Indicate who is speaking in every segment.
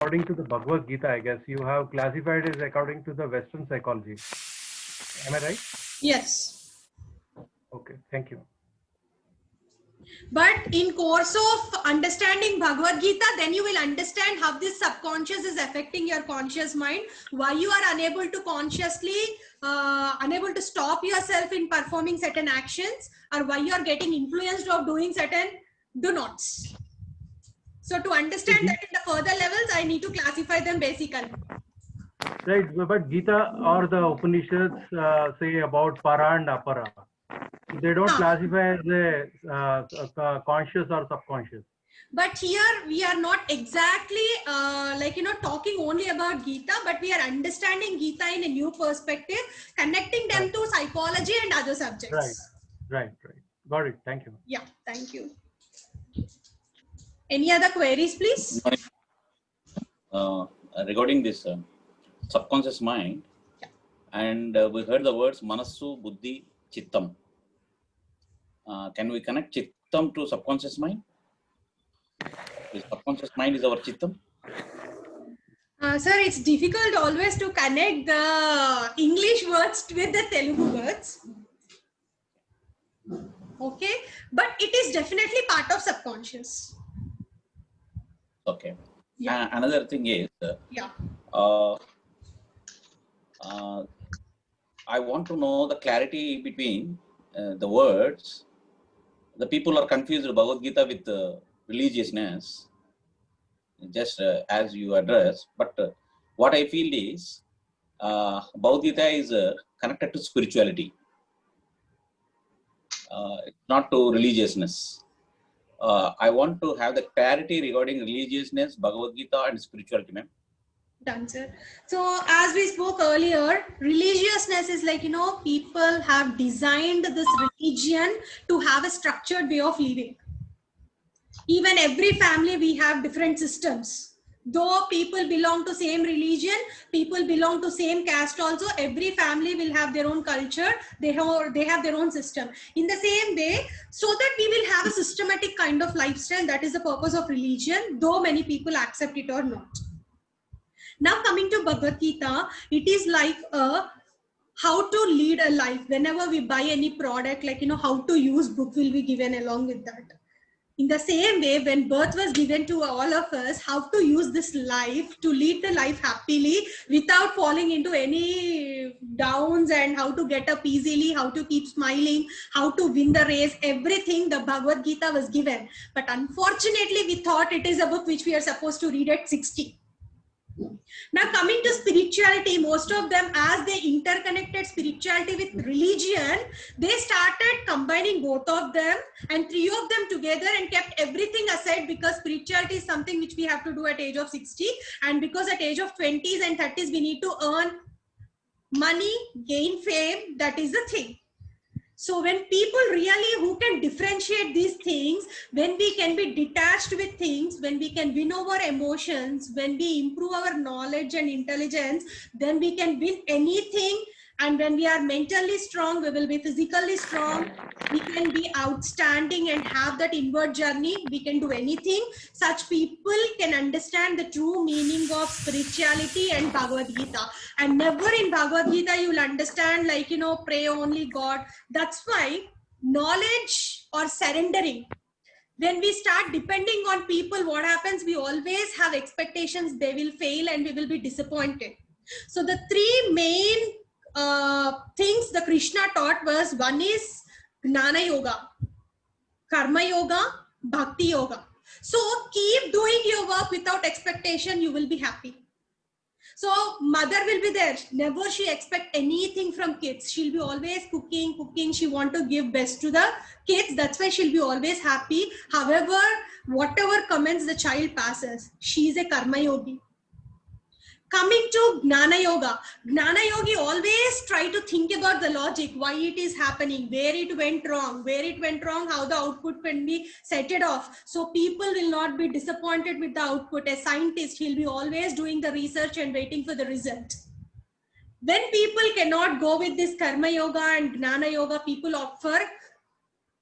Speaker 1: according to the Bhagavad Gita, I guess you have classified it according to the Western psychology. Am I right?
Speaker 2: Yes.
Speaker 1: Okay, thank you.
Speaker 2: But in course of understanding Bhagavad Gita, then you will understand how this subconscious is affecting your conscious mind, why you are unable to consciously, unable to stop yourself in performing certain actions, or why you are getting influenced of doing certain do nots. So to understand that in the further levels, I need to classify them basically.
Speaker 1: Right, but Gita or the Upanishads say about para and apara. They don't classify as a conscious or subconscious.
Speaker 2: But here we are not exactly talking only about Gita, but we are understanding Gita in a new perspective, connecting them to psychology and other subjects.
Speaker 1: Right. Got it. Thank you.
Speaker 2: Yeah, thank you. Any other queries, please?
Speaker 3: Regarding this subconscious mind, and we heard the words Manassu, Buddhi, Chittam. Can we connect Chittam to subconscious mind? The subconscious mind is our Chittam?
Speaker 2: Sir, it's difficult always to connect the English words with the Telugu words. Okay, but it is definitely part of subconscious.
Speaker 3: Okay. Yeah. Another thing is, I want to know the clarity between the words. The people are confused Bhagavad Gita with religiousness, just as you address. But what I feel is Bhagavad Gita is connected to spirituality, not to religiousness. I want to have the clarity regarding religiousness, Bhagavad Gita, and spirituality, ma'am.
Speaker 2: Done, sir. So as we spoke earlier, religiousness is like, people have designed this religion to have a structured way of living. Even every family, we have different systems. Though people belong to same religion, people belong to same caste also, every family will have their own culture, they have their own system. In the same way, so that we will have a systematic kind of lifestyle, that is the purpose of religion, though many people accept it or not. Now coming to Bhagavad Gita, it is like how to lead a life. Whenever we buy any product, like, how to use book will be given along with that. In the same way, when birth was given to all of us, how to use this life to lead the life happily without falling into any downs, and how to get up easily, how to keep smiling, how to win the race, everything the Bhagavad Gita was given. But unfortunately, we thought it is a book which we are supposed to read at 60. Now coming to spirituality, most of them, as they interconnected spirituality with religion, they started combining both of them and three of them together and kept everything aside, because spirituality is something which we have to do at age of 60, and because at age of 20s and 30s we need to earn money, gain fame, that is the thing. So when people really who can differentiate these things, when we can be detached with things, when we can win over emotions, when we improve our knowledge and intelligence, then we can win anything. And when we are mentally strong, we will be physically strong. We can be outstanding and have that inward journey. We can do anything. Such people can understand the true meaning of spirituality and Bhagavad Gita. And never in Bhagavad Gita you will understand, like, pray only God. That's why knowledge or surrendering, when we start depending on people, what happens? We always have expectations they will fail and we will be disappointed. So the three main things the Krishna taught was, one is Gnana Yoga, Karma Yoga, Bhakti Yoga. So keep doing your work without expectation, you will be happy. So mother will be there, never she expect anything from kids. She'll be always cooking. She want to give best to the kids. That's why she'll be always happy. However, whatever comments the child passes, she is a karma yogi. Coming to Gnana Yoga, Gnana Yogi always try to think about the logic, why it is happening, where it went wrong, how the output can be set it off. So people will not be disappointed with the output. A scientist, he'll be always doing the research and waiting for the result. When people cannot go with this Karma Yoga and Gnana Yoga, people opt for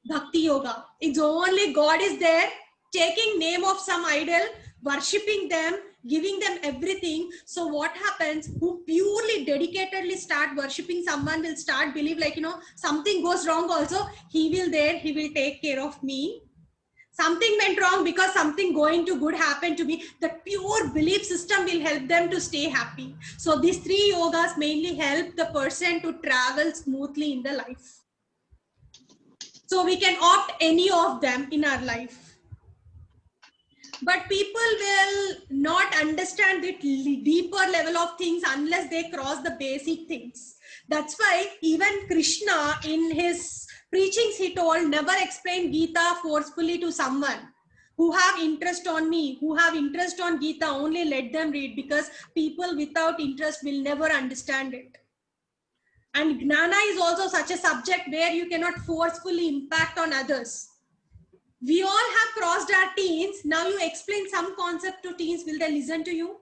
Speaker 2: Bhakti Yoga. It's only God is there, taking name of some idol, worshipping them, giving them everything. So what happens, who purely dedicatedly start worshipping someone will start believe like, something goes wrong also, he will take care of me. Something went wrong because something going to good happened to me. The pure belief system will help them to stay happy. So these 3 yogas mainly help the person to travel smoothly in the life. So we can opt any of them in our life. But people will not understand the deeper level of things unless they cross the basic things. That's why even Krishna in his preachings, he told, never explain Gita forcefully to someone who have interest on me, who have interest on Gita, only let them read, because people without interest will never understand it. And Gnana is also such a subject where you cannot forcefully impact on others. We all have crossed our teens. Now you explain some concept to teens. Will they listen to you?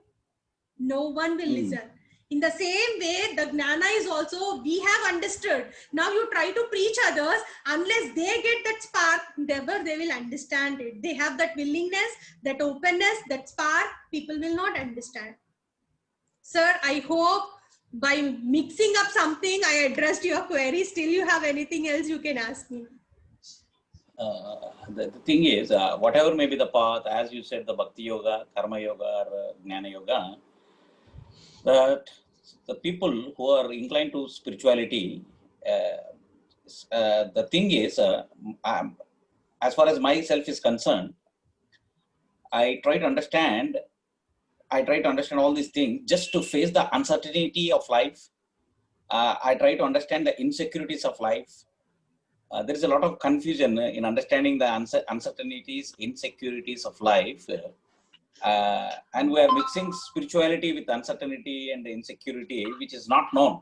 Speaker 2: No one will listen. In the same way, the Gnana is also, we have understood. Now you try to preach others. Unless they get that spark, never they will understand it. They have that willingness, that openness, that spark. People will not understand. Sir, I hope by mixing up something, I addressed your query. Still you have anything else you can ask me.
Speaker 3: The thing is, whatever may be the path, as you said, the Bhakti Yoga, Karma Yoga, or Jnana Yoga, that the people who are inclined to spirituality, the thing is, as far as myself is concerned, I try to understand all these things just to face the uncertainty of life. I try to understand the insecurities of life. There is a lot of confusion in understanding the uncertainties, insecurities of life. And we are mixing spirituality with uncertainty and insecurity, which is not known.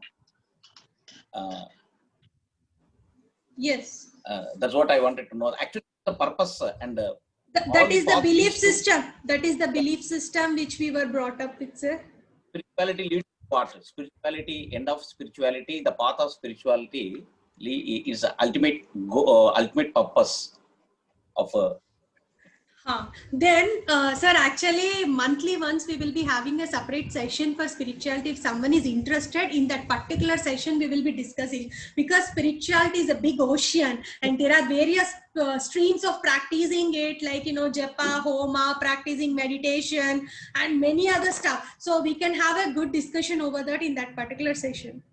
Speaker 2: Yes.
Speaker 3: That's what I wanted to know. Actually, the purpose and
Speaker 2: that is the belief system. That is the belief system which we were brought up with, sir.
Speaker 3: Spirituality leads to what? Spirituality, end of spirituality, the path of spirituality is the ultimate purpose of
Speaker 2: Then, sir, actually, monthly once we will be having a separate session for spirituality. If someone is interested in that particular session, we will be discussing, because spirituality is a big ocean and there are various streams of practicing it, like, japa, homa, practicing meditation and many other stuff. So we can have a good discussion over that in that particular session.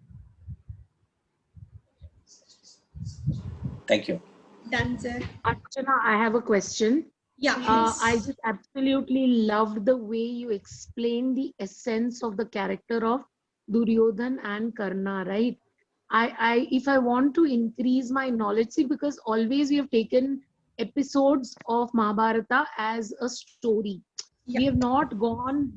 Speaker 3: Thank you.
Speaker 2: Done, sir.
Speaker 4: Archana, I have a question.
Speaker 2: Yeah,
Speaker 4: I just absolutely loved the way you explained the essence of the character of Duryodhan and Karna, right? If I want to increase my knowledge, see, because always we have taken episodes of Mahabharata as a story.
Speaker 2: Yeah.
Speaker 4: We have not gone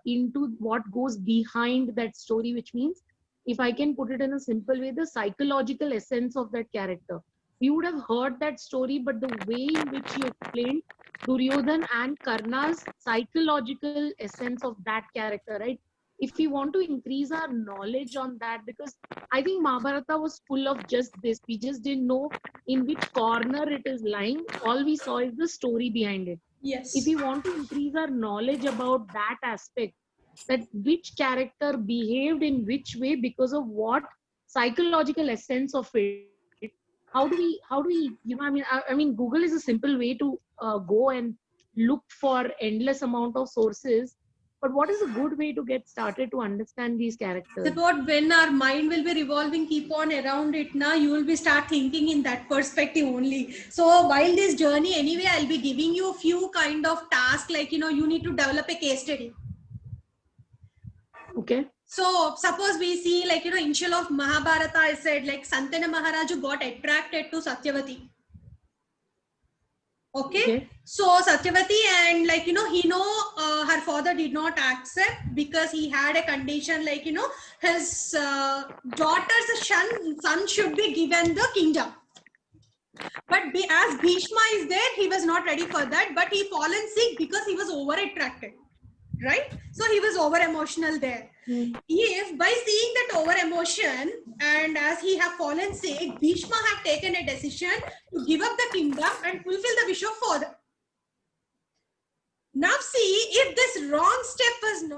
Speaker 4: into what goes behind that story, which means, if I can put it in a simple way, the psychological essence of that character. You would have heard that story, but the way in which you explained Duryodhan and Karna's psychological essence of that character, right? If we want to increase our knowledge on that, because I think Mahabharata was full of just this. We just didn't know in which corner it is lying. All we saw is the story behind it.
Speaker 2: Yes.
Speaker 4: If we want to increase our knowledge about that aspect, that which character behaved in which way because of what psychological essence of it, how do we I mean Google is a simple way to go and look for endless amount of sources, but what is a good way to get started to understand these characters?
Speaker 2: It's about when our mind will be revolving, keep on around it now, you will be start thinking in that perspective only. So while this journey, anyway, I'll be giving you a few kind of tasks, like, you need to develop a case study.
Speaker 4: Okay.
Speaker 2: So suppose we see, like, initial of Mahabharata, I said, like, Santana Maharaju got attracted to Satyavati. Okay. So Satyavati, and, like, her father did not accept, because he had a condition, like, his daughter's son should be given the kingdom. But as Bhishma is there, he was not ready for that, but he fallen sick because he was over attracted. Right? So he was over emotional there. If by seeing that over emotion, and as he have fallen sick, Bhishma have taken a decision to give up the kingdom and fulfill the wish of father. Now see, if this wrong step was not